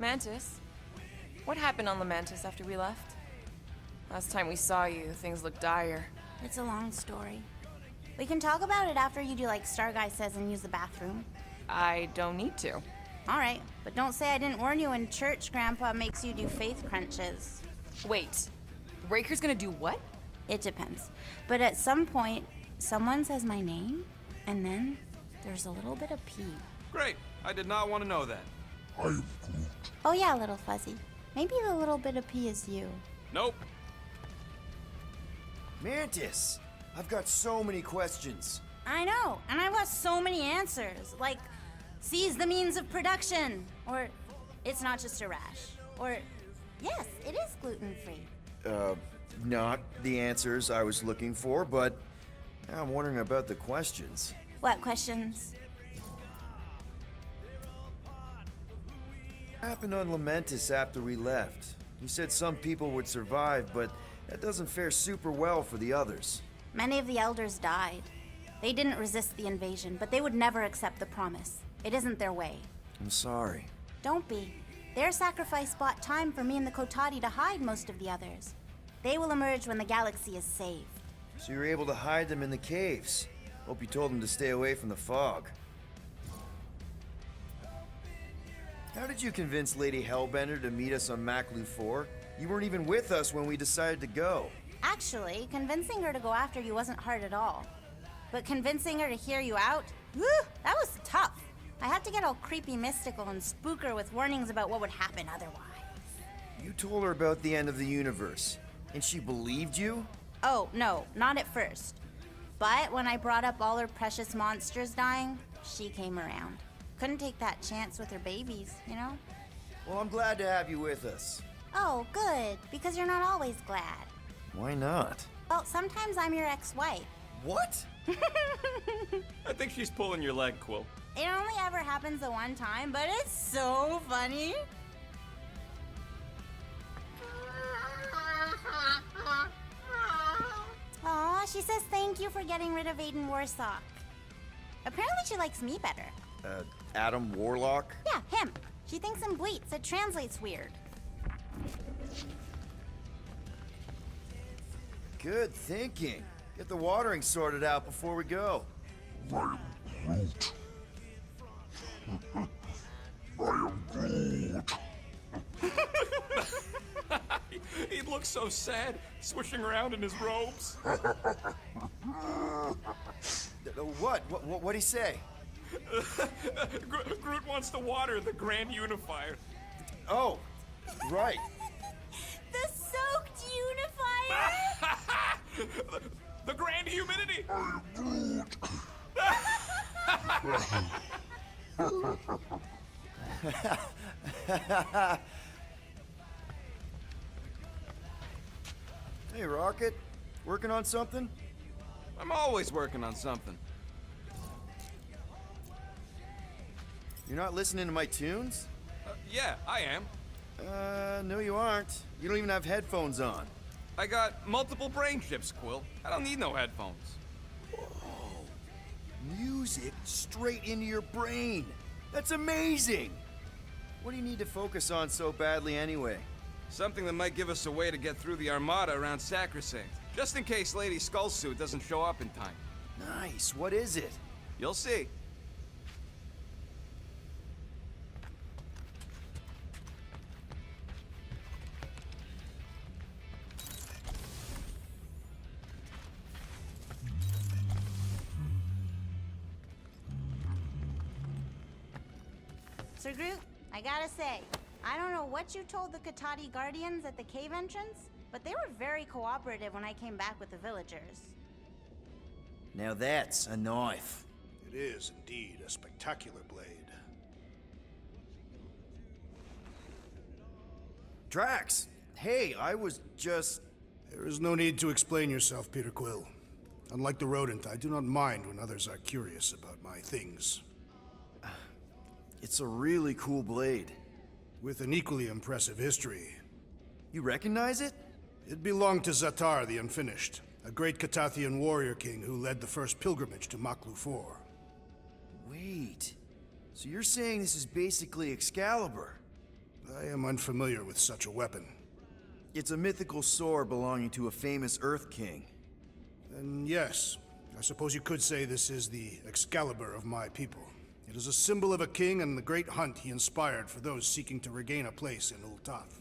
Mantis? What happened on the Mantis after we left? Last time we saw you, things looked dire. It's a long story. We can talk about it after you do like Star Guy says and use the bathroom. I don't need to. Alright, but don't say I didn't warn you in church Grandpa makes you do faith crunches. Wait, Raker's gonna do what? It depends. But at some point, someone says my name, and then there's a little bit of pee. Great. I did not want to know that. I am Groot. Oh yeah, little fuzzy. Maybe the little bit of pee is you. Nope. Mantis! I've got so many questions. I know, and I want so many answers. Like, seize the means of production. Or, it's not just a rash. Or, yes, it is gluten-free. Not the answers I was looking for, but I'm wondering about the questions. What questions? What happened on Lamentis after we left? You said some people would survive, but that doesn't fare super well for the others. Many of the elders died. They didn't resist the invasion, but they would never accept the promise. It isn't their way. I'm sorry. Don't be. Their sacrifice bought time for me and the Kotati to hide most of the others. They will emerge when the galaxy is saved. So you were able to hide them in the caves. Hope you told them to stay away from the fog. How did you convince Lady Hellbender to meet us on Maklu 4? You weren't even with us when we decided to go. Actually, convincing her to go after you wasn't hard at all. But convincing her to hear you out, whew, that was tough. I had to get all creepy mystical and spook her with warnings about what would happen otherwise. You told her about the end of the universe, and she believed you? Oh, no, not at first. But when I brought up all her precious monsters dying, she came around. Couldn't take that chance with her babies, you know? Well, I'm glad to have you with us. Oh, good, because you're not always glad. Why not? Well, sometimes I'm your ex-wife. What? I think she's pulling your leg, Quill. It only ever happens the one time, but it's so funny. Aw, she says thank you for getting rid of Aiden Warsock. Apparently she likes me better. Adam Warlock? Yeah, him. She thinks him bleats. It translates weird. Good thinking. Get the watering sorted out before we go. I am Groot. I am Groot. He looks so sad, swishing around in his robes. What'd he say? Groot wants to water the Grand Unifier. Oh, right. The soaked unifier! The Grand Humidity! I am Groot. Hey, Rocket. Working on something? I'm always working on something. You're not listening to my tunes? Yeah, I am. No you aren't. You don't even have headphones on. I got multiple brain chips, Quill. I don't need no headphones. Music straight into your brain. That's amazing! What do you need to focus on so badly anyway? Something that might give us a way to get through the Armada around Sacrosanct, just in case Lady Skullsuit doesn't show up in time. Nice, what is it? You'll see. Sir Groot, I gotta say, I don't know what you told the Kotati Guardians at the cave entrance, but they were very cooperative when I came back with the villagers. Now that's a knife. It is indeed a spectacular blade. Drax! Hey, I was just... There is no need to explain yourself, Peter Quill. Unlike the rodent, I do not mind when others are curious about my things. It's a really cool blade. With an equally impressive history. You recognize it? It belonged to Zatar the Unfinished, a great Katathian warrior king who led the first pilgrimage to Maklu 4. Wait. So you're saying this is basically Excalibur? I am unfamiliar with such a weapon. It's a mythical sword belonging to a famous Earth King. Then yes, I suppose you could say this is the Excalibur of my people. It is a symbol of a king and the great hunt he inspired for those seeking to regain a place in Ultath.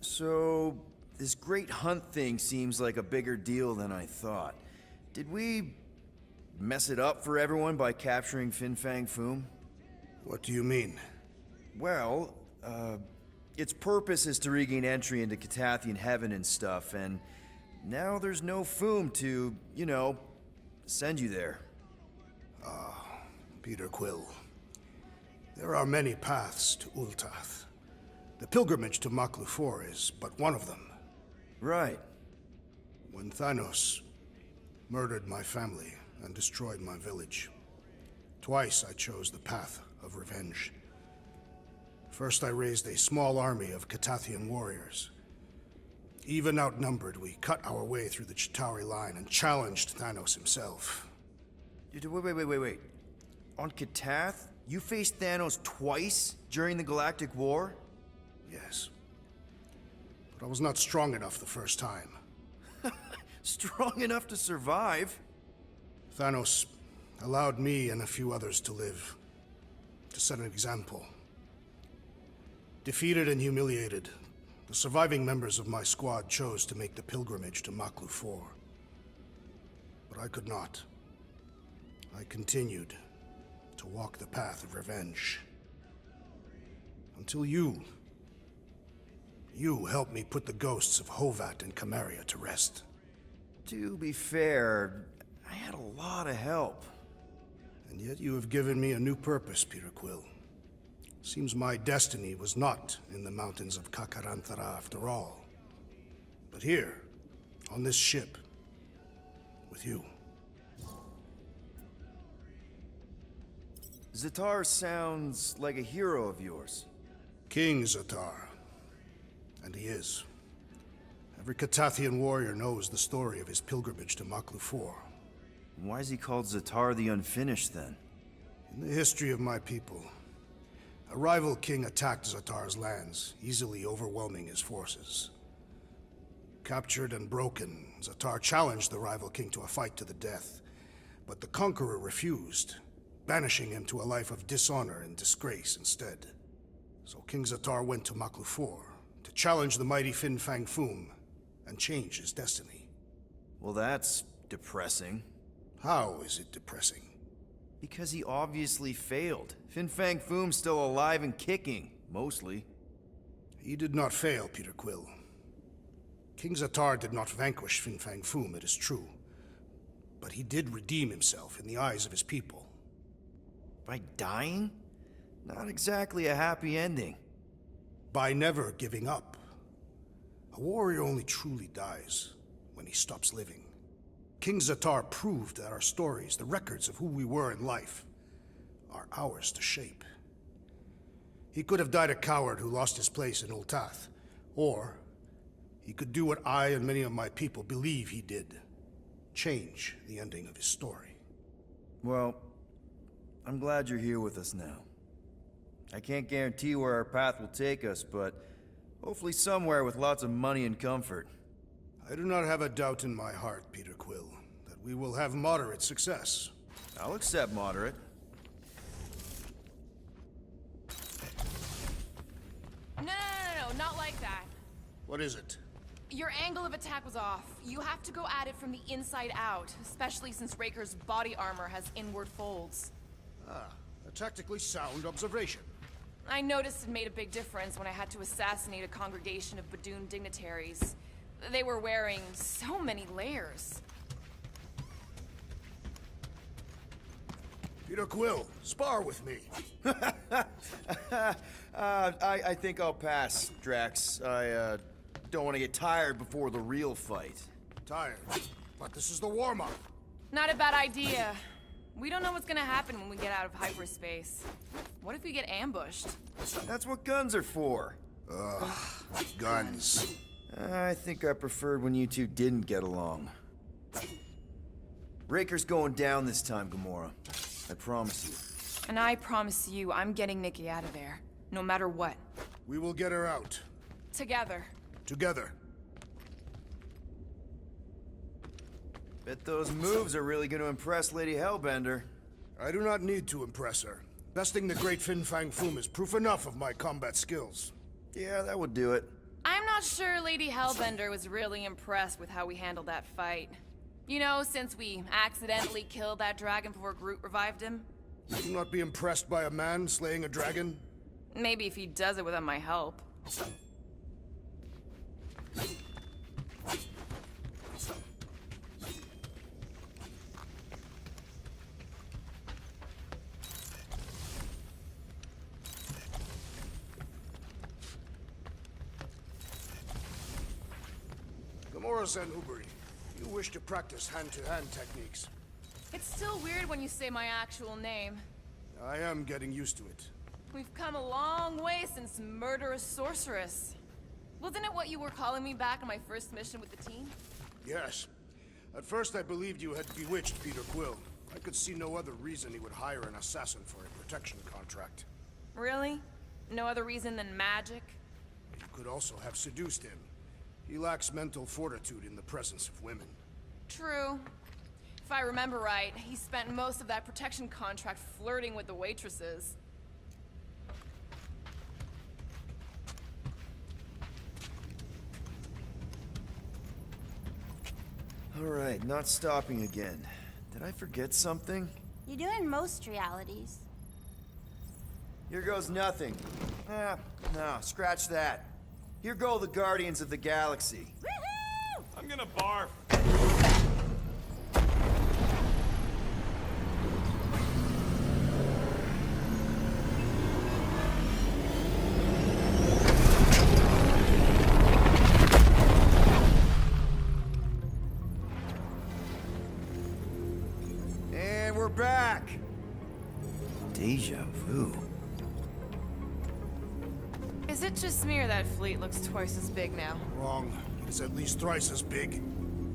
So, this great hunt thing seems like a bigger deal than I thought. Did we mess it up for everyone by capturing Fin Fang Foom? What do you mean? Well, its purpose is to regain entry into Catathian heaven and stuff, and now there's no Foom to, you know, send you there. Peter Quill. There are many paths to Ultath. The pilgrimage to Maklu 4 is but one of them. Right. When Thanos murdered my family and destroyed my village, twice I chose the path of revenge. First, I raised a small army of Catathian warriors. Even outnumbered, we cut our way through the Chitauri line and challenged Thanos himself. Wait. On Katath, you faced Thanos twice during the Galactic War? Yes. But I was not strong enough the first time. Strong enough to survive? Thanos allowed me and a few others to live, to set an example. Defeated and humiliated, the surviving members of my squad chose to make the pilgrimage to Maklu 4. But I could not. I continued to walk the path of revenge. Until you helped me put the ghosts of Hovat and Camaria to rest. To be fair, I had a lot of help. And yet you have given me a new purpose, Peter Quill. Seems my destiny was not in the mountains of Kakarantara after all, but here, on this ship, with you. Zatar sounds like a hero of yours. King Zatar. And he is. Every Catathian warrior knows the story of his pilgrimage to Maklu 4. Why is he called Zatar the Unfinished, then? In the history of my people, a rival king attacked Zatar's lands, easily overwhelming his forces. Captured and broken, Zatar challenged the rival king to a fight to the death, but the conqueror refused, banishing him to a life of dishonor and disgrace instead. So King Zatar went to Maklu 4 to challenge the mighty Fin Fang Foom and change his destiny. Well, that's depressing. How is it depressing? Because he obviously failed. Fin Fang Foom's still alive and kicking, mostly. He did not fail, Peter Quill. King Zatar did not vanquish Fin Fang Foom, it is true. But he did redeem himself in the eyes of his people. By dying? Not exactly a happy ending. By never giving up. A warrior only truly dies when he stops living. King Zatar proved that our stories, the records of who we were in life, are ours to shape. He could have died a coward who lost his place in Ultath, or he could do what I and many of my people believe he did. Change the ending of his story. Well, I'm glad you're here with us now. I can't guarantee where our path will take us, but hopefully somewhere with lots of money and comfort. I do not have a doubt in my heart, Peter Quill, that we will have moderate success. I'll accept moderate. No, not like that. What is it? Your angle of attack was off. You have to go at it from the inside out, especially since Raker's body armor has inward folds. A tactically sound observation. I noticed it made a big difference when I had to assassinate a congregation of Badoon dignitaries. They were wearing so many layers. Peter Quill, spar with me. I think I'll pass, Drax. I don't want to get tired before the real fight. Tired, but this is the warm-up. Not a bad idea. We don't know what's gonna happen when we get out of hyperspace. What if we get ambushed? That's what guns are for. Guns. I think I preferred when you two didn't get along. Raker's going down this time, Gamora. I promise you. And I promise you, I'm getting Nikki out of there. No matter what. We will get her out. Together. Together. Bet those moves are really gonna impress Lady Hellbender. I do not need to impress her. Besting the great Fin Fang Foom is proof enough of my combat skills. Yeah, that would do it. I'm not sure Lady Hellbender was really impressed with how we handled that fight. You know, since we accidentally killed that dragon before Groot revived him. You will not be impressed by a man slaying a dragon? Maybe if he does it without my help. Gamora Zenubri, you wish to practice hand-to-hand techniques. It's still weird when you say my actual name. I am getting used to it. We've come a long way since Murderous Sorceress. Wasn't it what you were calling me back on my first mission with the team? Yes. At first I believed you had bewitched Peter Quill. I could see no other reason he would hire an assassin for a protection contract. Really? No other reason than magic? You could also have seduced him. He lacks mental fortitude in the presence of women. True. If I remember right, he spent most of that protection contract flirting with the waitresses. Alright, not stopping again. Did I forget something? You do in most realities. Here goes nothing. No, scratch that. Here go the Guardians of the Galaxy. Woohoo! I'm gonna barf. And we're back. Deja vu. Is it just me or that fleet looks twice as big now? Wrong. It's at least thrice as big.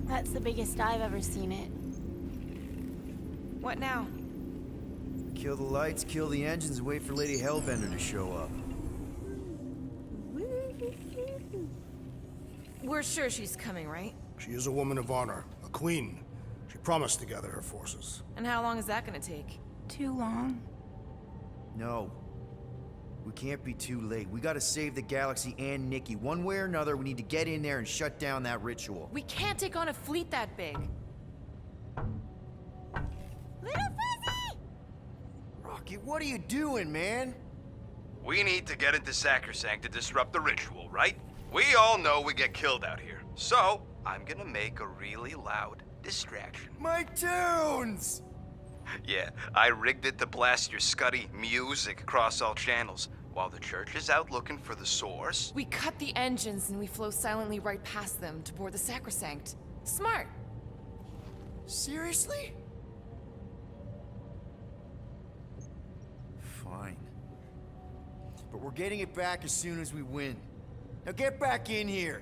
That's the biggest I've ever seen it. What now? Kill the lights, kill the engines, wait for Lady Hellbender to show up. We're sure she's coming, right? She is a woman of honor, a queen. She promised to gather her forces. And how long is that gonna take? Too long. No. We can't be too late. We gotta save the galaxy and Nikki. One way or another, we need to get in there and shut down that ritual. We can't take on a fleet that big. Little Fuzzy! Rocket, what are you doing, man? We need to get into Sacrosanct to disrupt the ritual, right? We all know we get killed out here. So, I'm gonna make a really loud distraction. My tunes! Yeah, I rigged it to blast your scuddy music across all channels. While the church is out looking for the source, We cut the engines and we flow silently right past them to board the Sacrosanct. Smart. Seriously? Fine. But we're getting it back as soon as we win. Now get back in here.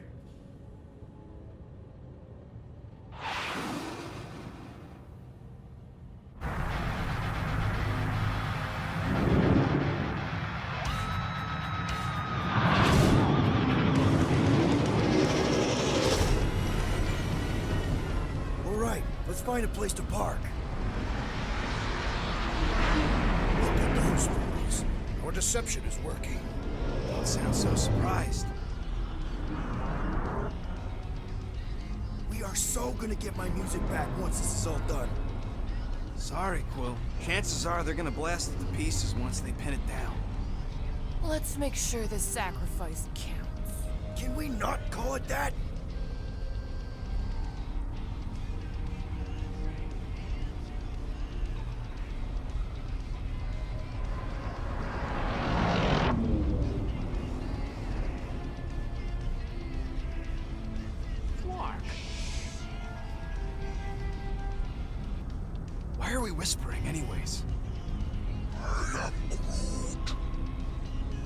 All right, let's find a place to park. Look at those fools. Our deception is working. don't sound so surprised. We are so gonna get my music back once this is all done. Sorry, Quill. Chances are they're gonna blast it to pieces once they pin it down. Let's make sure this sacrifice counts. Can we not call it that? Why are we whispering anyways?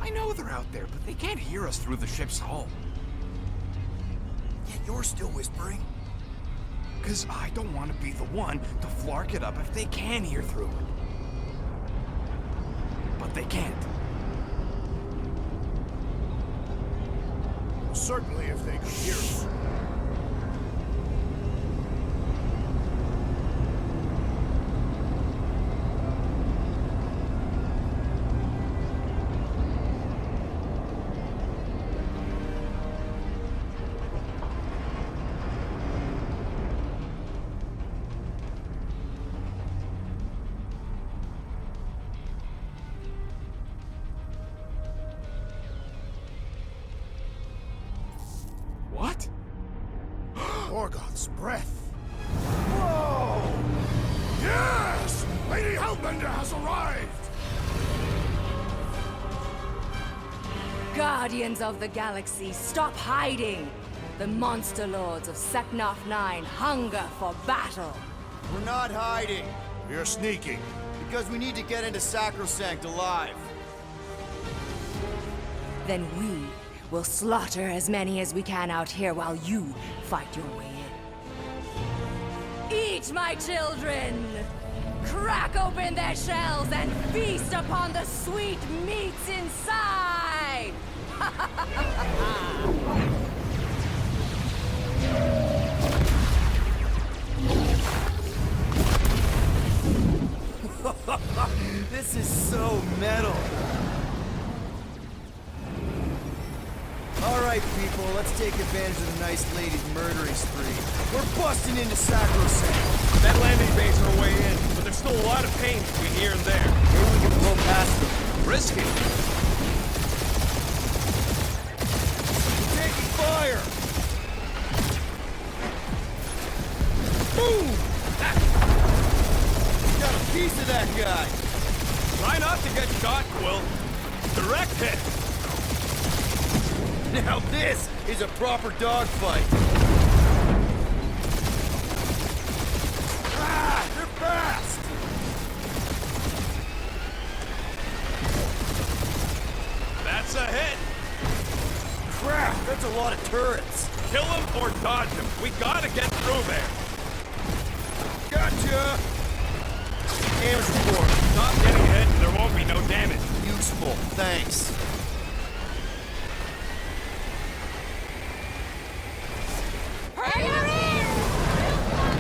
I know they're out there, but they can't hear us through the ship's hull. Yet you're still whispering. Because I don't want to be the one to flark it up if they can hear through it. they can't. Certainly if they could hear us. What? Morgoth's breath. Whoa! Yes! Lady Hellbender has arrived! Guardians of the Galaxy, stop hiding! The monster lords of Seknarf 9 hunger for battle. We're not hiding, We're sneaking. because we need to get into Sacrosanct alive. Then we will slaughter as many as we can out here while you fight your way in. Eat, my children! Crack open their shells and feast upon the sweet meats inside! This is so metal. All right, people, let's take advantage of the nice lady's murdering spree. We're busting into Sacrosanct. That landing base are way in, but there's still a lot of pain between here and there. Maybe we can blow past them. Risky. We're taking fire! Boom! Got a piece of that guy. Try not to get shot, Quill. Direct hit. Now this is a proper dogfight. Ah, they're fast! That's a hit. Crap, that's a lot of turrets. Kill him or dodge him. We gotta get through there. Gotcha! Damage report. Stop getting hit and there won't be no damage. Useful, thanks. Hurry up!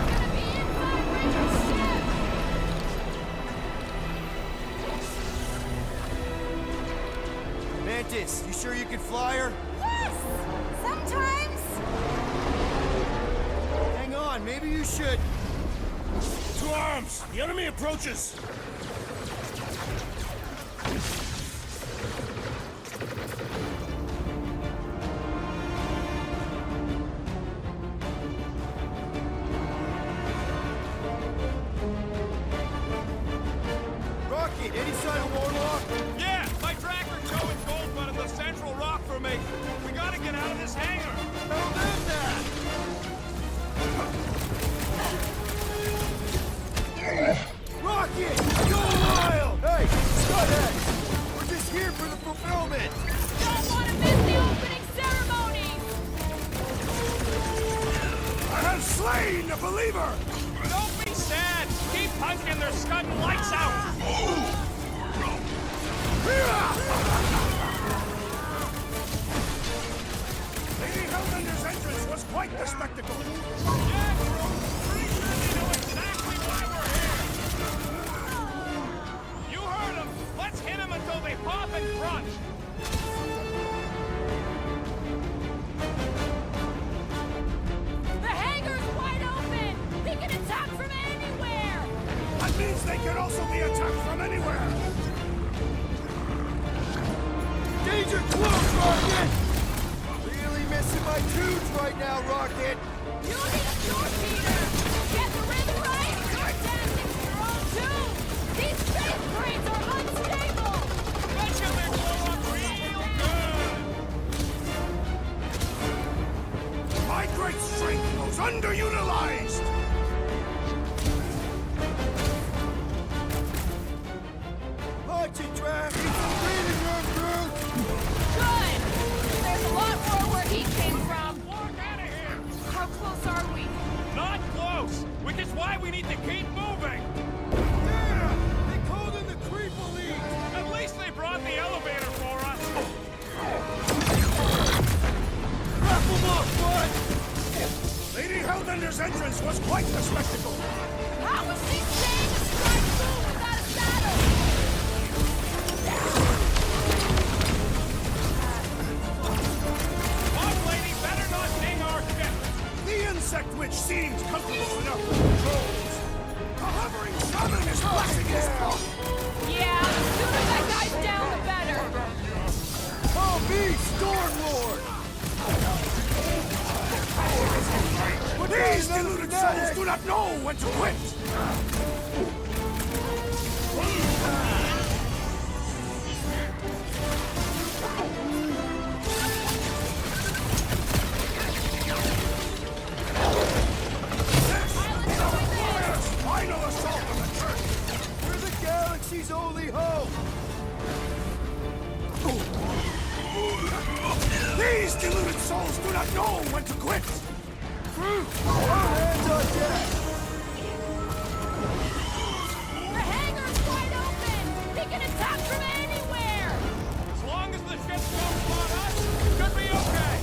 Gonna be inside Mantis, you sure you can fly her? Yes! Sometimes. Hang on, maybe you should. To arms! The enemy approaches! Rocket, any sign of Warlock? Yeah, my tracker's showing gold in the central rock formation. We gotta get out of this hangar. How about that? Rocket! Go wild! Hey, Scuthead! We're just here for the fulfillment! Don't want to miss the opening ceremony! I have slain the believer! Don't be sad. Keep punching. They're scudding lights out. Lady Hellbender's entrance was quite the spectacle. Yeah, bro. Pretty sure they know exactly why we're here. You heard them. Let's hit them until they pop and crunch. The hangar's wide open! They can attack from anywhere! That means they can also be attacked from anywhere. Danger close, Rocket! Really missing my tunes right now, Rocket! You need a torpedo! Get the rhythm right! You're dancing to your own tune! These space cranes are unstable! Betcha they blow up real good. My great strength goes underutilized. Launch it, Draft! Need some breathing room, crew! Good! There's a lot more where he came from! Walk out of here. How close are we? Not close. Which is why we need to keep moving. Damn! They called in the creep elite! At least they entrance was quite the spectacle. How was she staying astride through without a saddle? Boss lady better not ding our ship! The insect witch seems comfortable enough with controls. The hovering shaman is blessing his paw. Yeah, the sooner that guy's down, the better. Oh, me, Stormlord! These deluded souls do not know when to quit. Final assault on the church. We're the galaxy's only hope! These deluded souls do not know when to quit. All hands on deck! The hangar's wide open! They can attack from anywhere! As long as the ship don't spot us, should be okay!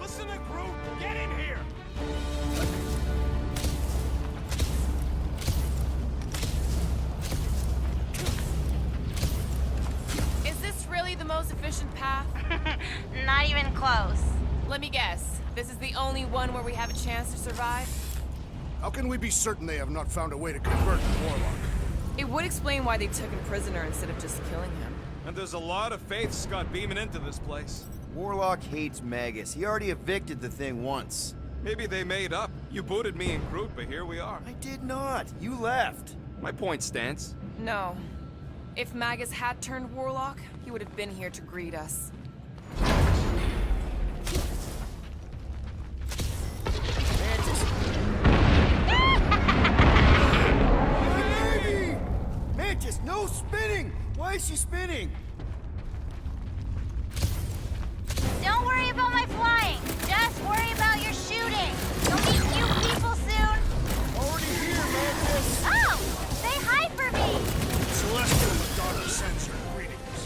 Listen to Groot! Get in here! Is this really the most efficient path? Not even close. Let me guess. This is the only one where we have a chance to survive? How can we be certain they have not found a way to convert the warlock? It would explain why they took him prisoner instead of just killing him. And there's a lot of faith Scott beaming into this place. Warlock hates Magus. He already evicted the thing once. Maybe they made up. You booted me and Groot, but here we are. I did not. You left. My point stands. No. If Magus had turned warlock, he would have been here to greet us. Baby! Mantis, no spinning! Why is she spinning? Don't worry about my flying. Just worry about your shooting. You'll meet new people soon. Already here, Mantis! Oh! Say hi for me! Celestial the daughter sends her greetings.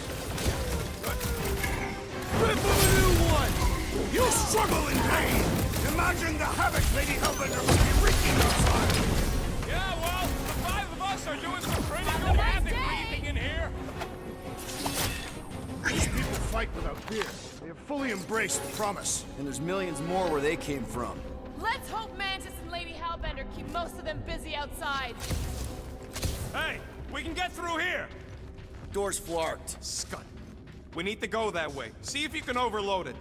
Rip of a new one! You struggle in pain! Imagine the havoc Lady Hellbender must be wreaking outside! Yeah, well, the five of us are doing some pretty good havoc breathing in here. These people fight without fear. They have fully embraced the promise. And there's millions more where they came from. Let's hope Mantis and Lady Hellbender keep most of them busy outside. Hey, we can get through here. Door's flarked. Scott, we need to go that way. See if you can overload it.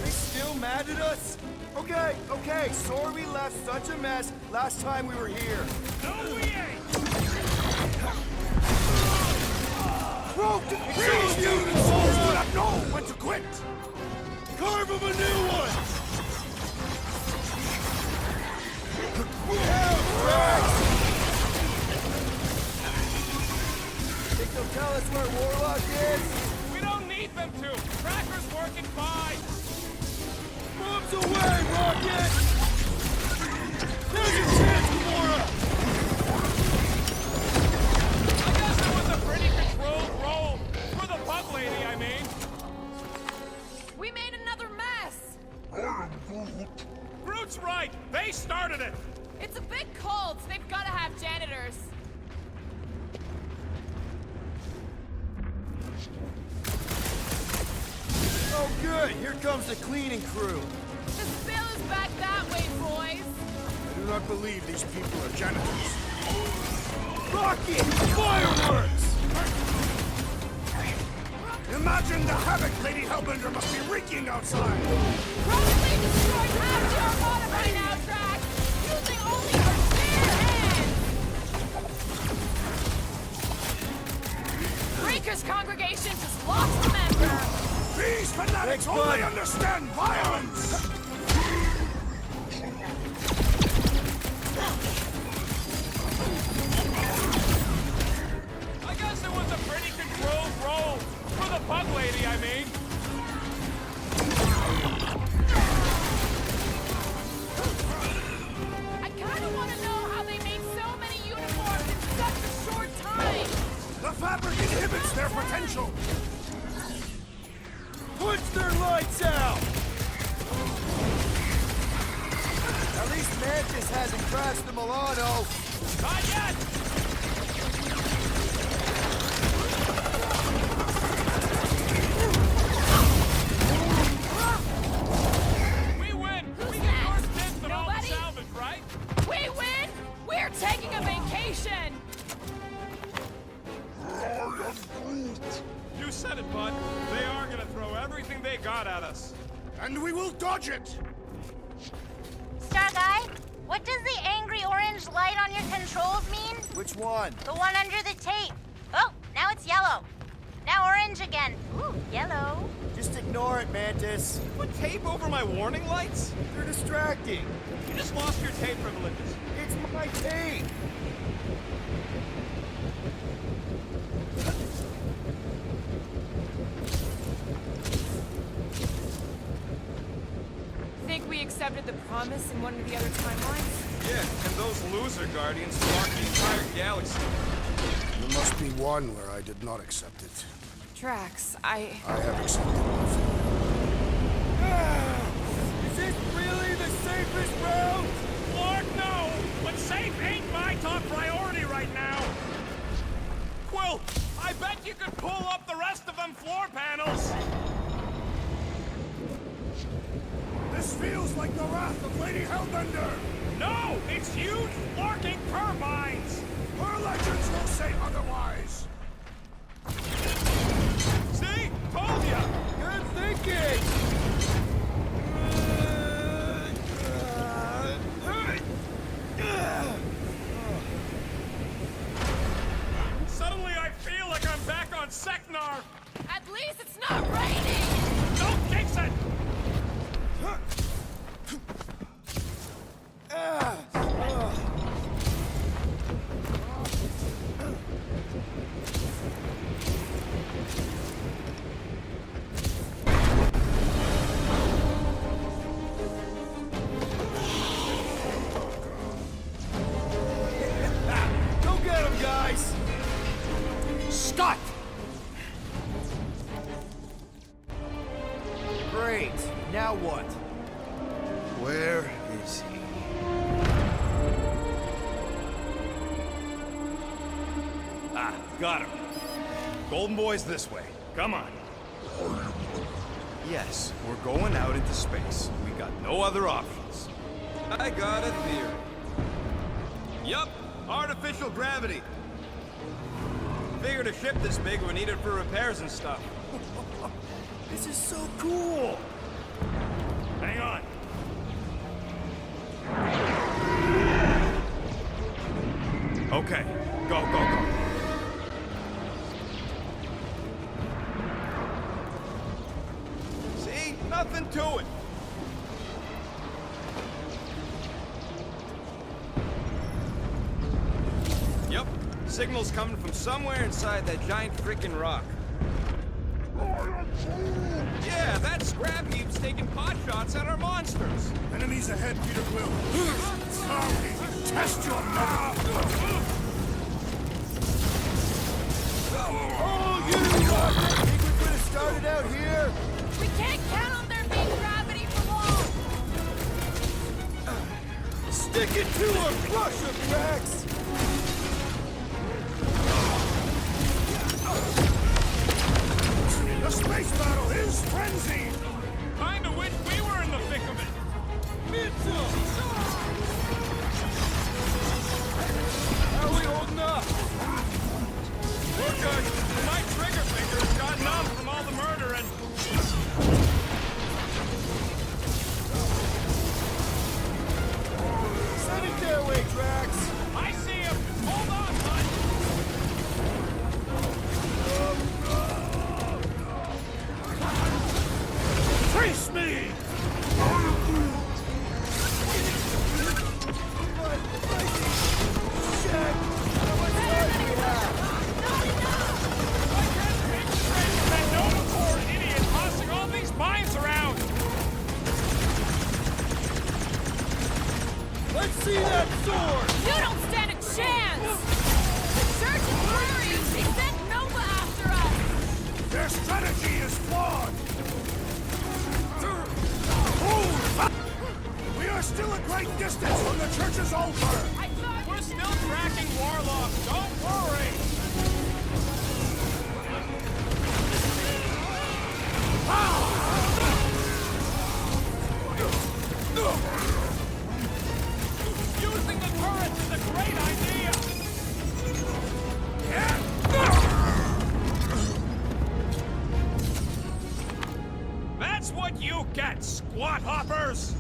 They still mad at us? Okay, sorry we left such a mess last time we were here. No, we ain't! Broke the These deluded souls do not know when to quit! Carve them a new one! Think they'll tell us where Warlock is? We don't need them to. Tracker's working fine. Bombs away, Rocket! There's your chance, Gamora! I guess it was a pretty controlled roll. For the bug lady, I mean. We made another mess! Groot's right. They started it. It's a big cult. They've got to have janitors. Oh, good. Here comes the cleaning crew. The spill is back that way, boys. I do not believe these people are janitors. Rocket! Fireworks! Imagine the havoc Lady Hellbender must be wreaking outside! Probably destroyed half the Armada by now, Drax. Using only her bare hands. Breaker's congregation just lost a member. These fanatics only understand violence! I guess it was a pretty controlled roll. For the bug lady, I mean. I kind of want to know how they made so many uniforms crash the Milano. Not yet! We win! We get next? first dibs on all the Nobody? salvage, right? We win! We're taking a vacation! You said it, bud. They are gonna throw everything they got at us. And we will dodge it! Star Guy, what does the angry orange light on your controls mean? Which one? The one under the tape. Oh, now it's yellow. Now orange again. Ooh, yellow. Just ignore it, Mantis. Put tape over my warning lights? They're distracting. You just lost your tape privileges. It's my tape. Think we accepted the promise in one of the other timelines? Yeah, and those loser guardians blocked the entire galaxy. There must be one where I did not accept it. Drax, I have accepted nothing. Is this really the safest route? Lord, no! But safe ain't my top priority right now! Quill, I bet you could pull up the rest of them floor panels! This feels like the wrath of Lady Hellbender! No! It's huge, lurking turbines! Her legends will say otherwise! See? Told ya! Good thinking. Suddenly I feel like I'm back on Seknar! at least it's not raining! Don't jinx it! Go get him, guys. Scott! Great. Now what? Where is he? Ah, got him. Golden Boy's this way. Come on. Yes, we're going out into space. We got no other options. I got a theory. Yup, artificial gravity. Figured a ship this big would need it for repairs and stuff. This is so cool. Hang on. Okay, go, go, go. See? Nothing to it. Yep, signal's coming from somewhere inside that giant freaking rock. Yeah, that scrap heap's taking pot shots at our monsters. Enemies ahead, Peter Quill. Test your mettle! Oh, you! Think we could have started out here? We can't count on there being gravity for long! Stick it to him! Crush him, Drax! The space battle is frenzied! Kinda wish we were in the thick of it. How are we holding up? We're good. My trigger fingers got numb from all the murder and... Send it their way, Drax! I see him! Hold on, bud! Face me! I can't make the trace of that Novacore idiot tossing all these mines around! Let's see that sword! You don't stand a chance! The Church is worried! They sent Nova after us! Their strategy is flawed! We are We're still a great distance from the church's altar! We're still tracking Warlock, don't worry! Using the turrets is a great idea! That's what you get, squat hoppers!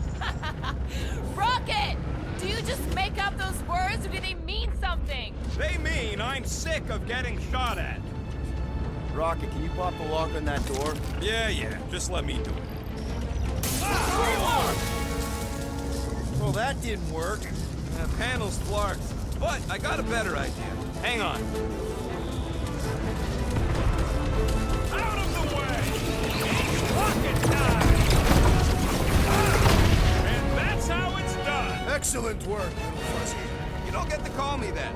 Rocket! Do you just make up those words, or do they mean something? They mean I'm sick of getting shot at. Rocket, can you pop the lock on that door? Yeah, just let me do it. Well, that didn't work. The panel's flarked, but I got a better idea. Hang on. Out of the way! Rocket time! And that's how it's done! Excellent work, little fuzzy. You don't get to call me that.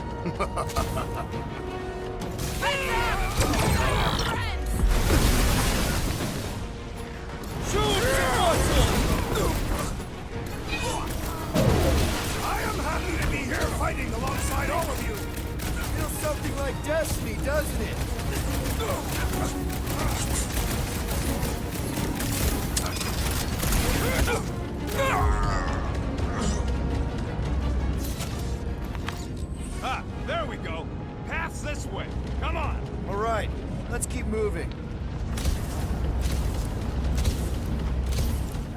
I am happy to be here fighting alongside all of you! Feels something like destiny, doesn't it? Ah, there we go. Path's this way. Come on. All right, let's keep moving.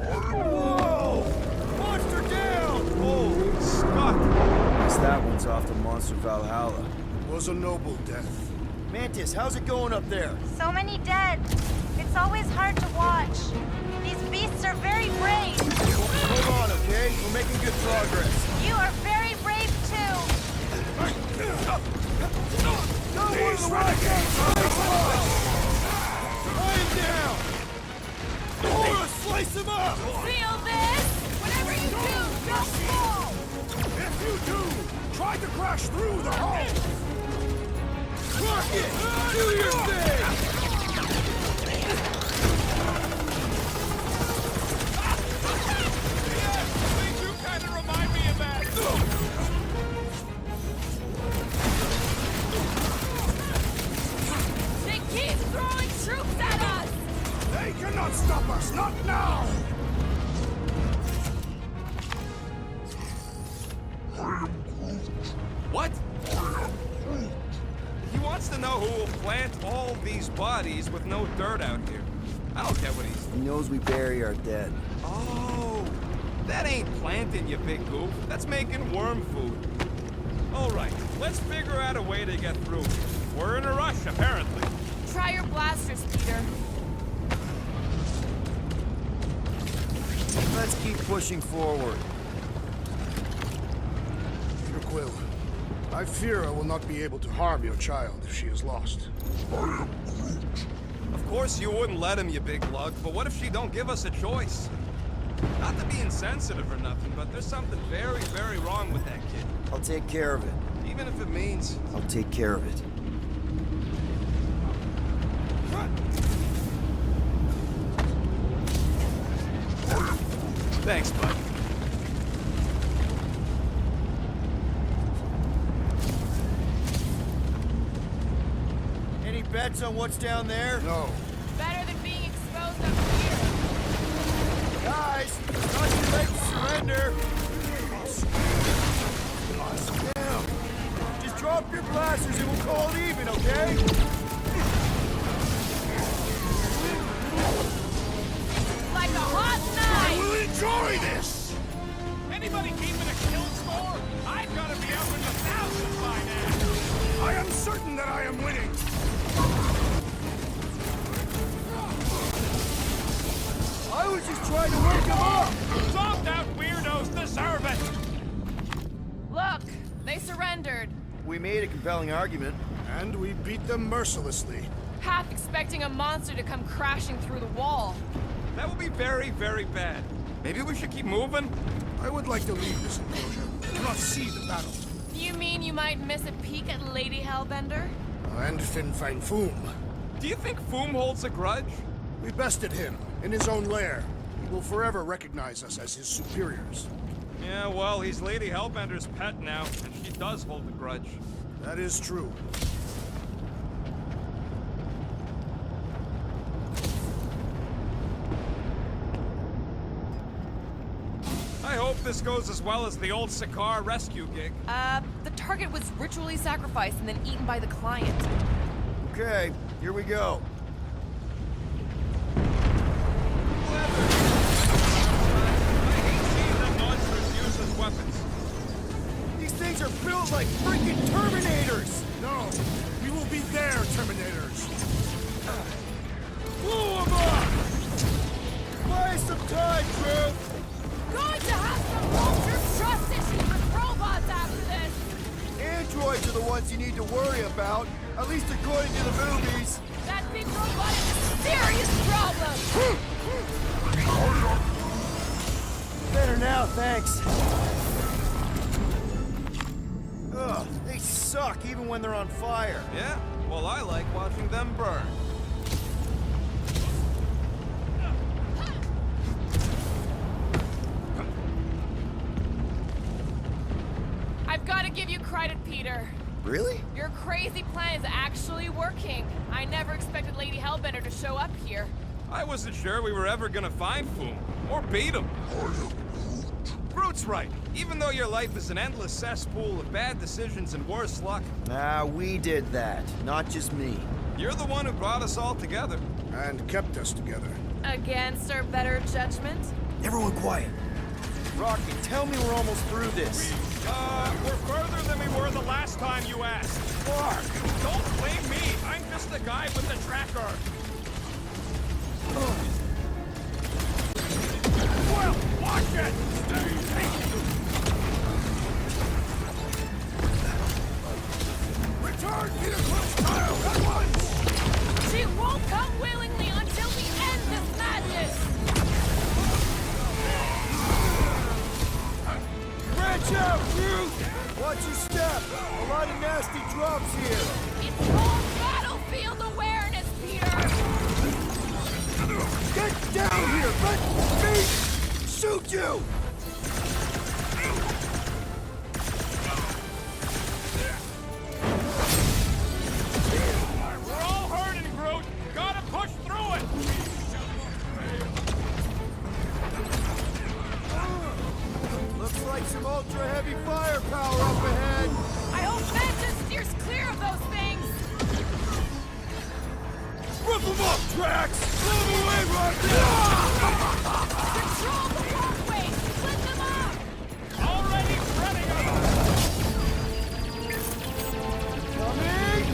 Whoa! Monster down! Holy Scott! Guess that one's off to Monster Valhalla. It was a noble death. Mantis, how's it going up there? So many dead. It's always hard to watch. These beasts are very brave. Hold on, okay? We're making good progress. You are very brave too. These renegades are Lie down! Slice him up! Feel this? Whatever you do, don't fall! If you do, try to crash through the hull! Rocket! Do your thing! You kind of remind me of that. They keep throwing troops at us! They cannot stop us, not now! What? He wants to know who will plant all these bodies with no dirt out here. I don't get what he's... He knows we bury our dead. Oh, that ain't planting, you big goof. That's making worm food. All right, let's figure out a way to get through. We're in a rush, apparently. Try your blasters, Peter. Let's keep pushing forward. Peter Quill, I fear I will not be able to harm your child if she is lost. Of course you wouldn't let him, you big lug, but what if she don't give us a choice? Not to be insensitive or nothing, but there's something very, very wrong with that kid. I'll take care of it. Even if it means... I'll take care of it. Thanks, bud. Any bets on what's down there? No. Better than being exposed up here. Guys, it's not too late to surrender. Down. Just drop your blasters and we'll call it even, okay? Like a hot I knife! will enjoy this! Anybody keeping a kill score? I've got to be up in the thousands by now. I am certain that I am winning! I was just trying to wake him up! Zombed out weirdos deserve it! Look, they surrendered. We made a compelling argument. And we beat them mercilessly. Half expecting a monster to come crashing through the wall. That would be very, very bad. Maybe we should keep moving? I would like to leave this enclosure. I cannot see the battle. You mean you might miss a peek at Lady Hellbender? And Fin Fang Foom. Do you think Foom holds a grudge? We bested him in his own lair. He will forever recognize us as his superiors. Yeah, well, he's Lady Hellbender's pet now, and she does hold a grudge. That is true. I hope this goes as well as the old Sakaar rescue gig. The target was ritually sacrificed and then eaten by the client. Okay, here we go. I hate seeing them monsters used as weapons. These things are built like freaking Terminators! No, we will be there, Terminators. Blow them up! Buy some time, crew! Going to have some culture trust issues with robots after this! Androids are the ones you need to worry about, at least according to the movies. That big robot is a serious problem! Better now, thanks. Ugh, they suck even when they're on fire. Yeah? Well, I like watching them burn. I've got to give you credit, Peter. Really? Your crazy plan is actually working. I never expected Lady Hellbender to show up here. I wasn't sure we were ever gonna find Foom, or beat him. Groot's right. Even though your life is an endless cesspool of bad decisions and worse luck, Ah, we did that, not just me. you're the one who brought us all together. And kept us together. Against our better judgment? Everyone quiet. Rocky, tell me we're almost through this. We're further than we were the last time you asked. Fuck! Don't blame me. I'm just the guy with the tracker. Well, watch it! Return Peter Quill child at once! She won't come willingly until we end this madness! Branch out, crew! Watch your step. A lot of nasty drops here. It's called battlefield awareness, Peter! Get down here! Let me shoot you! We're all hurting, Groot. Gotta push through it. Looks like some ultra-heavy firepower up ahead. I hope Vengeance steers clear of those things! Rip them up, Drax! Blow them away, Rocky! Control the walkway! Split them up! Already running up. Coming!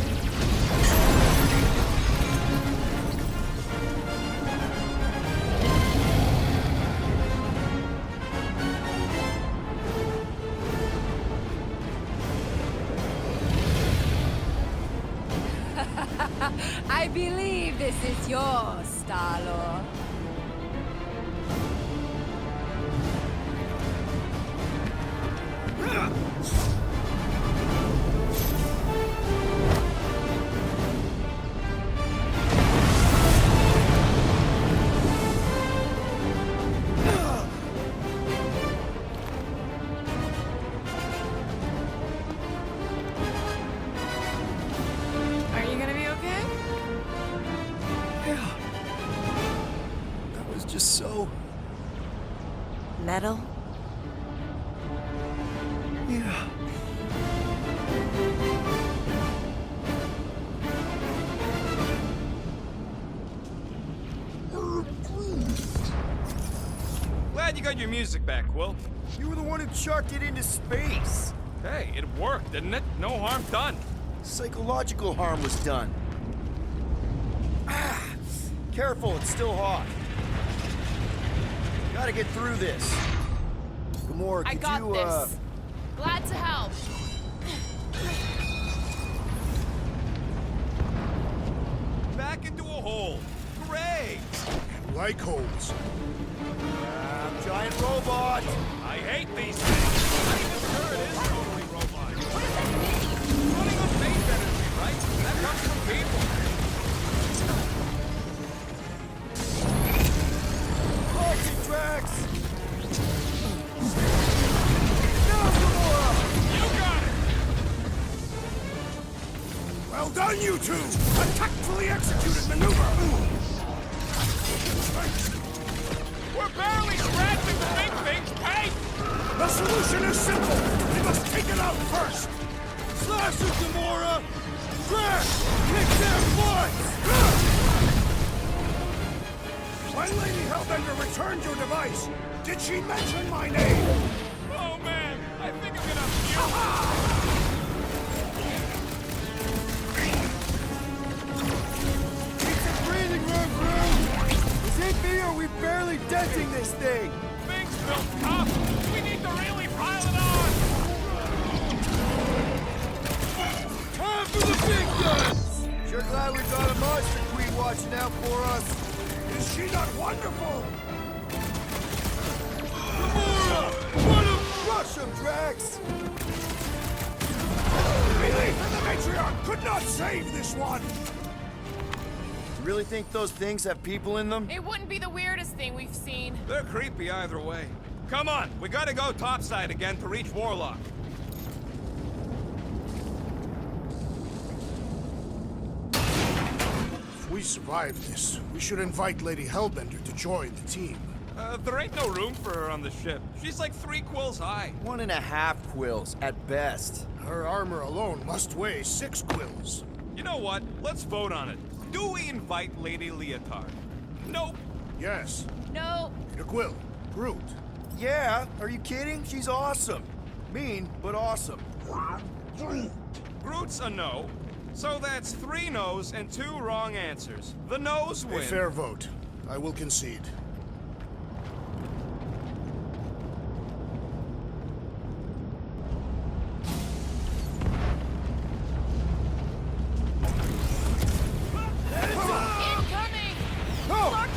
I believe this is yours, Star-Lord. Are you gonna be okay? Yeah. That was just so... Metal? Yeah. Glad you got your music back, Quill. You were the one who chucked it into space. Hey, it worked, didn't it? No harm done. Psychological harm was done. Ah, careful, it's still hot. Gotta get through this. Gamora, I could got you, this. Glad to help. Back into a hole. Great. Like holes. giant robot! I hate these things. Not even sure it is totally robot. What does that mean? Running on base energy, right? That comes from people. Parking tracks! you two! A tactfully executed maneuver! We're barely scratching the big thing's pace! The solution is simple! We must take it out first! Slash it, Gamora! Crash! Kick their butts! When Lady Hellbender returned your device, did she mention my name? Oh man, I think I'm gonna puke. Keep some breathing room, crew! Is it me or are we barely denting this thing? Things built tough. We need to really pile it on. Time for the big guns! Sure glad we got a monster queen watching out for us. Is she not wonderful? Gamora! Run him! Rush him, Drax! Relief from the Matriarch could not save this one! You really think those things have people in them? It wouldn't be the weirdest thing we've seen. They're creepy either way. Come on, we gotta go topside again to reach Warlock. If we survive this, we should invite Lady Hellbender to join the team. There ain't no room for her on the ship. She's like 3 quills high. 1.5 quills, at best. Her armor alone must weigh 6 quills. You know what? Let's vote on it. Do we invite Lady Leotard? Nope. Yes. No. Peter Quill. Groot. Yeah, are you kidding? She's awesome. Mean, but awesome. Groot's a no. So that's 3 no's and 2 wrong answers. The no's A win. fair vote. I will concede. Incoming! Oh!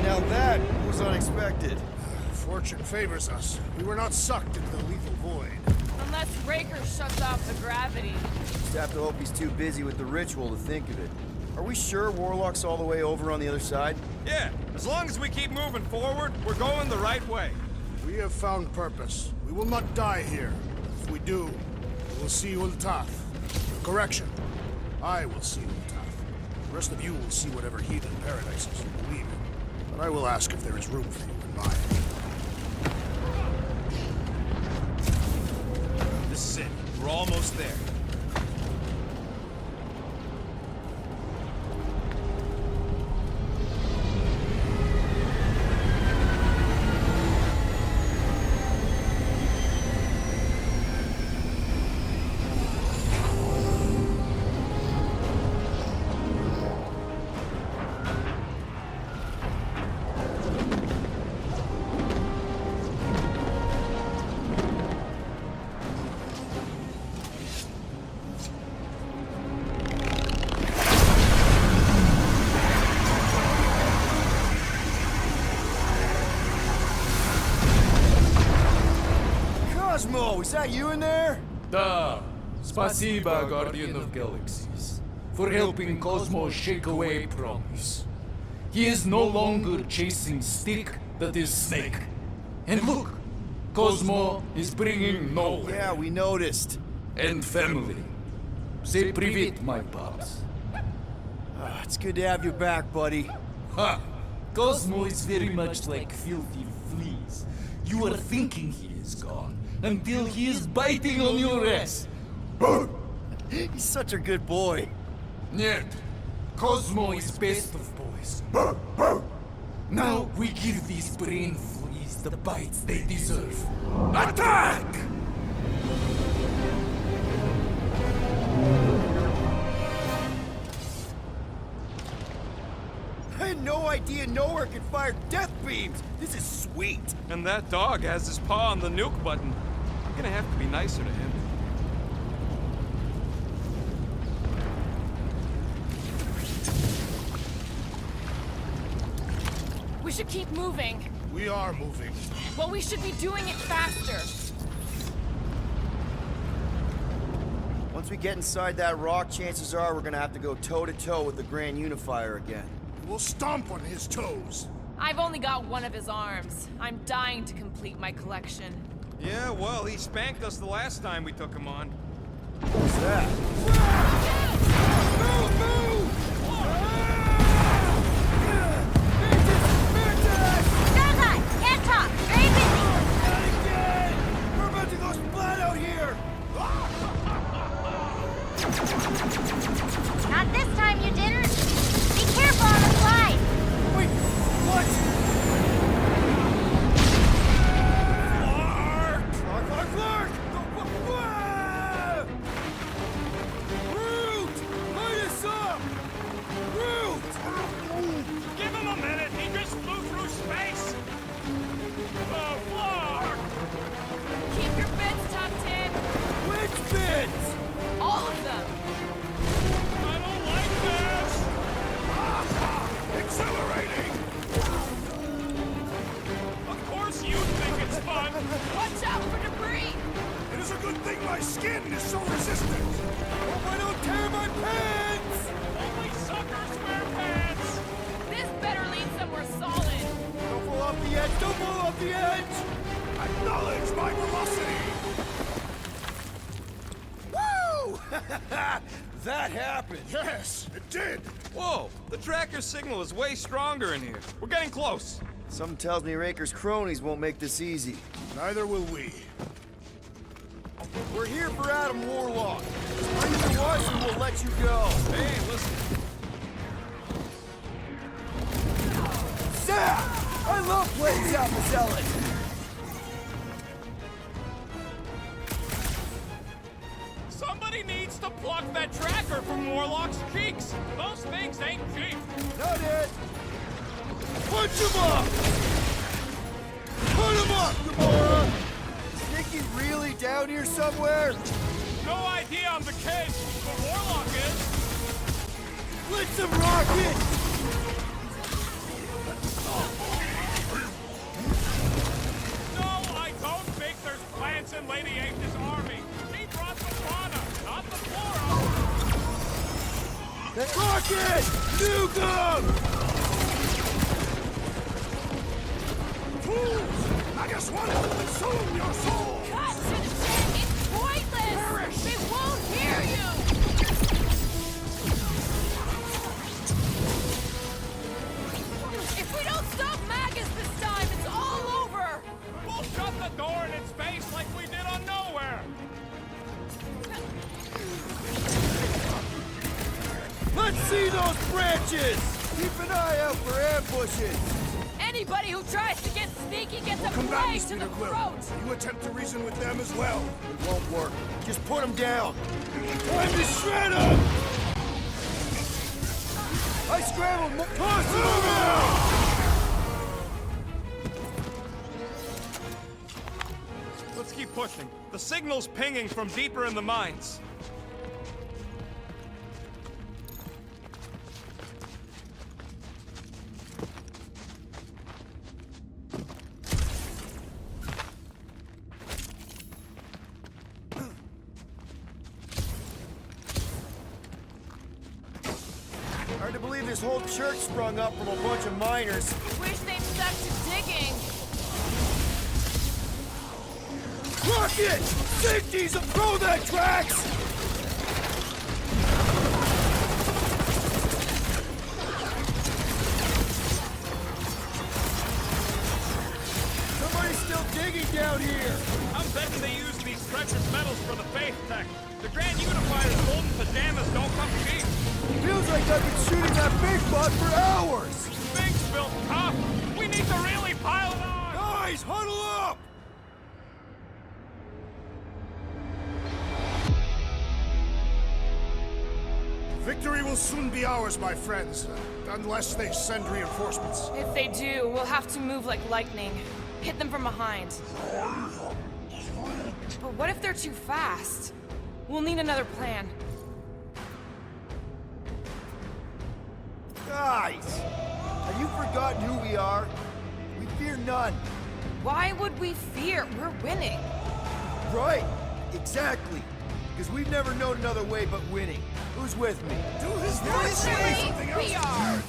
Now that was unexpected. Fortune favors us. We were not sucked into the lethal void. Unless Raker shuts off the gravity. Just have to hope he's too busy with the ritual to think of it. Are we sure Warlock's all the way over on the other side? Yeah, as long as we keep moving forward, we're going the right way. We have found purpose. We will not die here. If we do, we will see Ultath. Correction. I will see Ultath. The rest of you will see whatever heathen paradises you believe in. But I will ask if there is room for you in mine. This is it. We're almost there. Cosmo, is that you in there? Da. Spasiba, Guardian of Galaxies, for helping Cosmo shake away promise. He is no longer chasing stick that is snake. And look, Cosmo is bringing nowhere. Yeah, we noticed. And family. Say привет, my pops. It's good to have you back, buddy. Ha! Cosmo is very much like filthy fleas. You are thinking he is gone until he is biting on your ass. He's such a good boy. Нет. Cosmo is best of boys. Now we give these brain fleas the bites they deserve. Attack! I had no idea nowhere could fire death beams. This is sweet. And that dog has his paw on the nuke button. I'm gonna have to be nicer to him. We should keep moving. We are moving. Well, we should be doing it faster. Once we get inside that rock, chances are we're gonna have to go toe-to-toe with the Grand Unifier again. We'll stomp on his toes. I've only got one of his arms. I'm dying to complete my collection. Yeah, well, he spanked us the last time we took him on. What's that? Move! Move! Dragon! Can't talk! Very busy! We're about to go splat out here! Not this time, you didn't! Be careful on the slide! Wait, what? Clark! Root! Light us up! Root! Give him a minute! He just flew through space! Oh, Clark! Keep your bits tucked in. Which bits? All of them. I don't like this! Accelerating! Of course you think it's fun! Watch out for debris. It is a good thing my skin is so resistant. Hope I don't tear my pants! Only suckers wear pants! This better lead somewhere solid. Don't fall off the edge! Don't fall off the edge! Acknowledge my velocity. Woo! That happened! Yes, it did. Whoa! The tracker signal is way stronger in here. We're getting close. Something tells me Raker's cronies won't make this easy. Neither will we. We're here for Adam Warlock. Bring it to us and we'll let you go. Hey, listen. Zap! I love playing Zap the Zealot! Somebody needs to pluck that tracker from Warlock's cheeks. Those things ain't cheap. Not it! Punch him up! Put him up, Gamora! Is Nikki really down here somewhere? No idea I'm the kid, but Warlock is. Blitz him, Rocket! No, I don't think there's plants in Lady H's army. She brought the fauna, not the flora. Rocket! Nuke him! Fools! I just want to consume your soul. Cut to the chin. It's pointless. They won't hear you. If we don't stop Magus this time, it's all over. We'll shut the door in its face like we did on Nowhere. Let's see those branches! Keep an eye out for ambushes! Anybody who tries to get sneaky gets a Combat blade to the Peter Quill. throat. You attempt to reason with them as well. It won't work. Just put them down. Time to shred them! I scrambled! Toss them out! Let's keep pushing. The signal's pinging from deeper in the mines. Hard to believe this whole church sprung up from a bunch of miners. Wish they'd stuck to digging. Rocket! Sink these and throw that tracks! Somebody's still digging down here! I'm betting they use these precious metals for the faith tech. The Grand Unifier's golden pajamas don't come cheap. Feels like I've been shooting that big bot for hours! Things built tough. We need to really pile it on. Guys, huddle up! Victory will soon be ours, my friends, unless they send reinforcements. If they do, we'll have to move like lightning. Hit them from behind. But what if they're too fast? We'll need another plan. Guys! Have you forgotten who we are? We fear none. Why would we fear? We're winning. Right, exactly. Because we've never known another way but winning. Who's with me? Do his voice say something else? We are.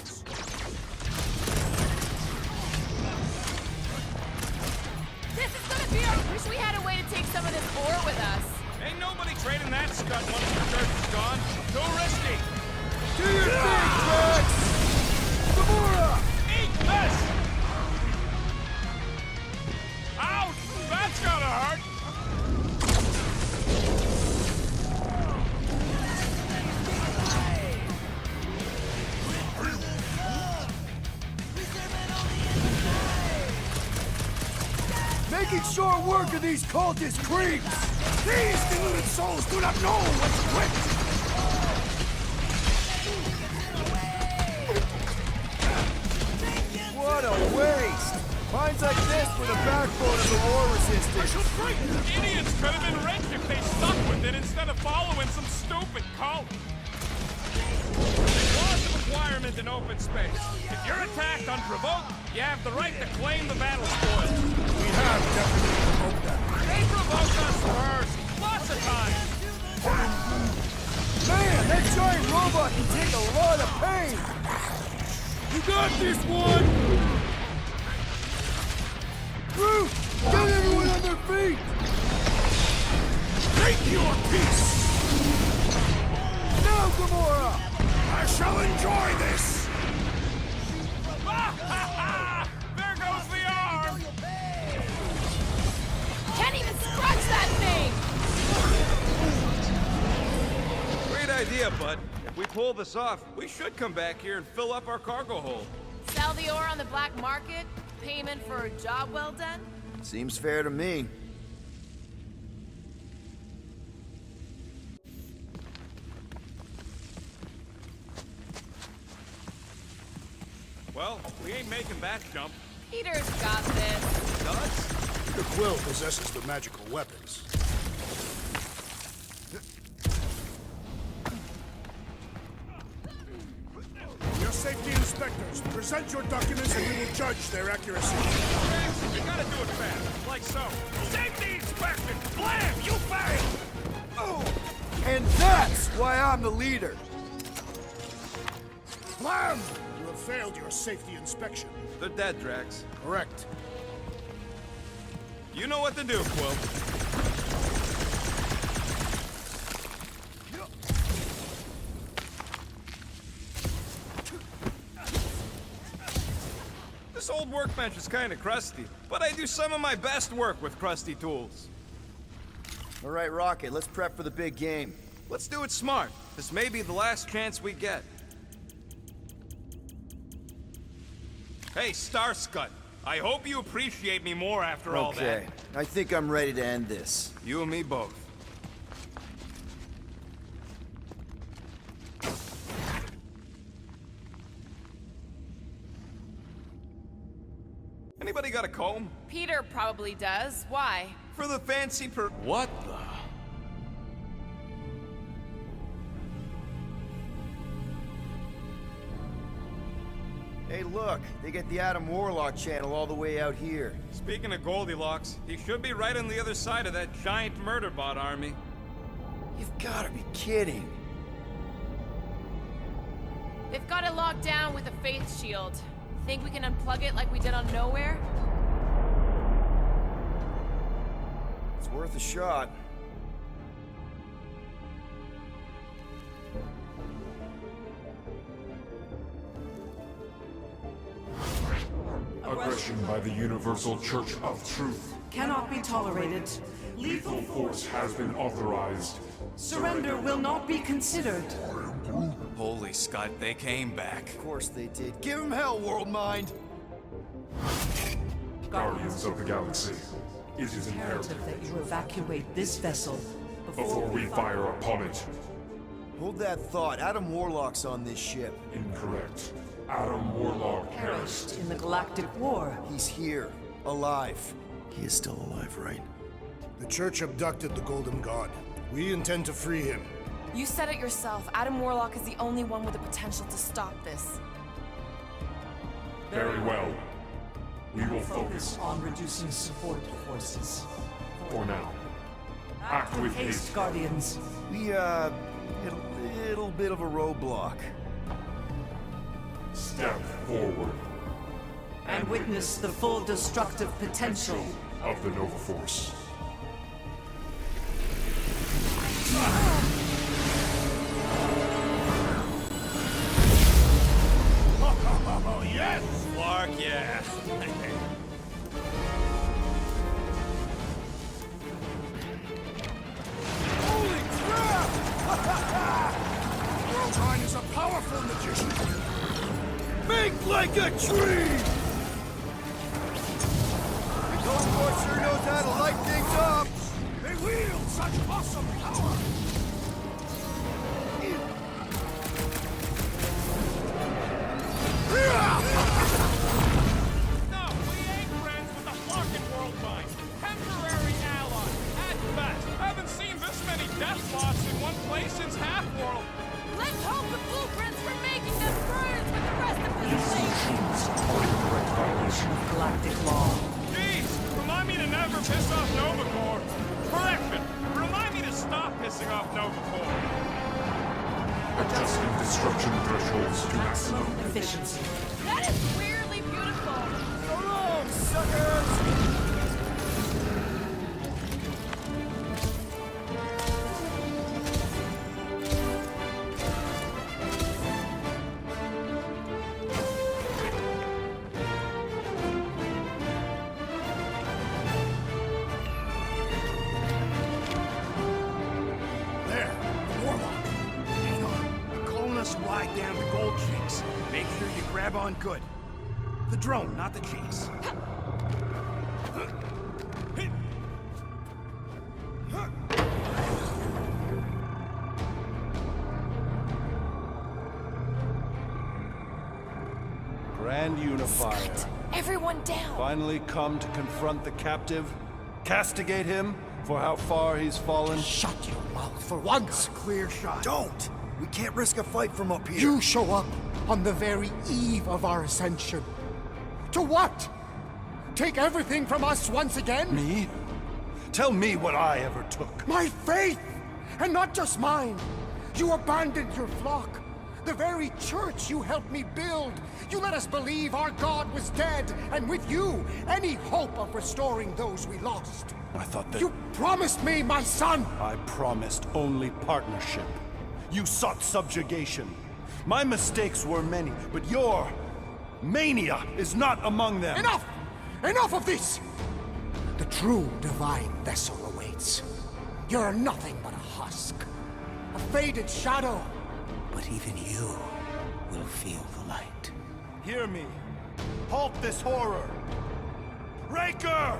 This is gonna be our Wish we had a way to take some of this ore with us. Ain't nobody trading that scud once the church is gone. Too risky. Do your thing, Drax! Gamora! Eat this! Ouch! That's gotta hurt! Making short work of these cultist creeps! These deluded souls do not know what's whipped! What a waste! Mines like this were the backbone of the war resistance. Idiots could have been rich if they stuck with it instead of following some stupid cult. Laws of acquirement in open space. If you're attacked unprovoked, you have the right to claim the battle spoils. We have definitely provoked them. They provoked us first, lots of times. Man, that giant robot can take a lot of pain! You got this one! Groot! Get everyone on their feet! Make your peace! Now, Gamora! I shall enjoy this! There goes the arm! Can't even scratch that thing! Great idea, bud. If we pull this off, we should come back here and fill up our cargo hold. Sell the ore on the black market? Payment for a job well done? Seems fair to me. Well, we ain't making that jump. Peter's got this. Does? The Quill possesses the magical weapons. Your safety inspectors, present your documents and we will judge their accuracy. You gotta do it fast, like so. Safety inspection! Blam! You failed! Oh! And that's why I'm the leader! Blam! You have failed your safety inspection. They're dead, Drax. Correct. You know what to do, Quill. This old workbench is kinda crusty, but I do some of my best work with crusty tools. All right, Rocket, let's prep for the big game. Let's do it smart. This may be the last chance we get. Hey, Starscut. I hope you appreciate me more after all that. Okay, I think I'm ready to end this. You and me both. Anybody got a comb? Peter probably does. Why? For the fancy What the? Hey, look, they get the Adam Warlock channel all the way out here. Speaking of Goldilocks, he should be right on the other side of that giant murder bot army. You've gotta be kidding. They've got it locked down with a faith shield. Think we can unplug it like we did on Nowhere? It's worth a shot. Aggression by the Universal Church of Truth. Cannot be tolerated. Lethal force has been authorized. Surrender will not be considered. Holy Scott, they came back. Of course they did. Give him hell, World Mind! Guardians of the Galaxy, it is Imperative imperative that you evacuate this vessel before we fire upon it. Hold that thought. Adam Warlock's on this ship. Incorrect. Adam Warlock perished. perished in the Galactic War. He's here, alive. He is still alive, right? The Church abducted the Golden God. We intend to free him. You said it yourself. Adam Warlock is the only one with the potential to stop this. Very well. We will focus On reducing support forces. for now. Act with Haste, haste. Guardians. We, hit a little bit of a roadblock. Step forward And witness the full destructive potential of the Nova Force. Oh, yes! Clark, yeah. Holy crap! Worldvine is a powerful magician. Make like a tree! Those boys sure knows how to light things up! They wield such awesome power! No, we ain't friends with the fucking Worldvine. Temporary ally, at best. Haven't seen this many death spots in one place since Half-World. Let's hope the blueprints for making them friends with the rest of this These place. machines are in direct violation of Galactic law. Jeez, remind me to never piss off Novacore. Correction, remind me to stop pissing off Novacore. adjusting destruction thresholds to maximum. Efficiency. That is weirdly beautiful. So long, suckers! There, the Warlock. Hang on. They're calling us wide down the gold jinx. Make sure you grab on good. The drone, not the jinx. Grand Unifier. Everyone down. Finally come to confront the captive? Castigate him for how far he's fallen? Shut your mouth for once! Clear shot. Don't! We can't risk a fight from up here. You show up on the very eve of our ascension. To what? Take everything from us once again? Me? Tell me what I ever took. My faith! And not just mine! You abandoned your flock. The very church you helped me build. You let us believe our God was dead, and with you, any hope of restoring those we lost. I thought that... You promised me, my son! I promised only partnership. You sought subjugation. My mistakes were many, but your mania is not among them. Enough! Enough of this! The true divine vessel awaits. You're nothing but a husk. A faded shadow. But even you will feel the light. Hear me. Halt this horror. Raker!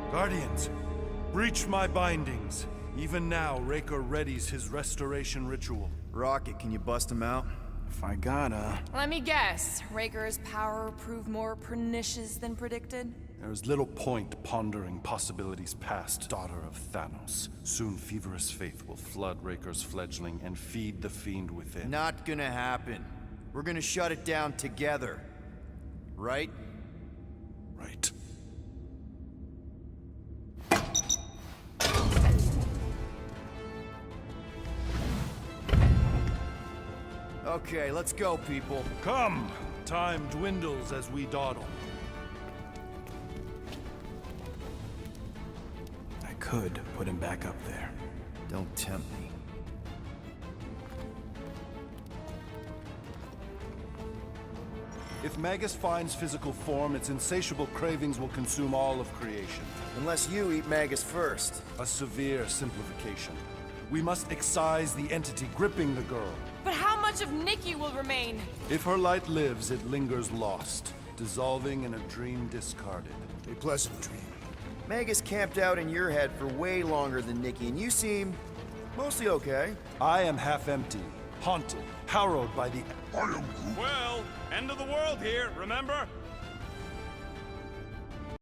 Guardians, breach my bindings. Even now, Raker readies his restoration ritual. Rocket, can you bust him out? If I gotta... Let me guess. Raker's power proved more pernicious than predicted? There's little point pondering possibilities past, daughter of Thanos. Soon feverous faith will flood Raker's fledgling and feed the fiend within. Not gonna happen. We're gonna shut it down together. Right? Right. Okay, let's go, people. Come! Time dwindles as we dawdle. I could put him back up there. Don't tempt me. If Magus finds physical form, its insatiable cravings will consume all of creation. Unless you eat Magus first. A severe simplification. We must excise the entity gripping the girl. But how much of Nikki will remain? If her light lives, it lingers lost, dissolving in a dream discarded. A pleasant dream. Magus camped out in your head for way longer than Nikki, and you seem mostly okay. I am half empty, haunted, harrowed by the... I am Groot. Well, end of the world here, remember?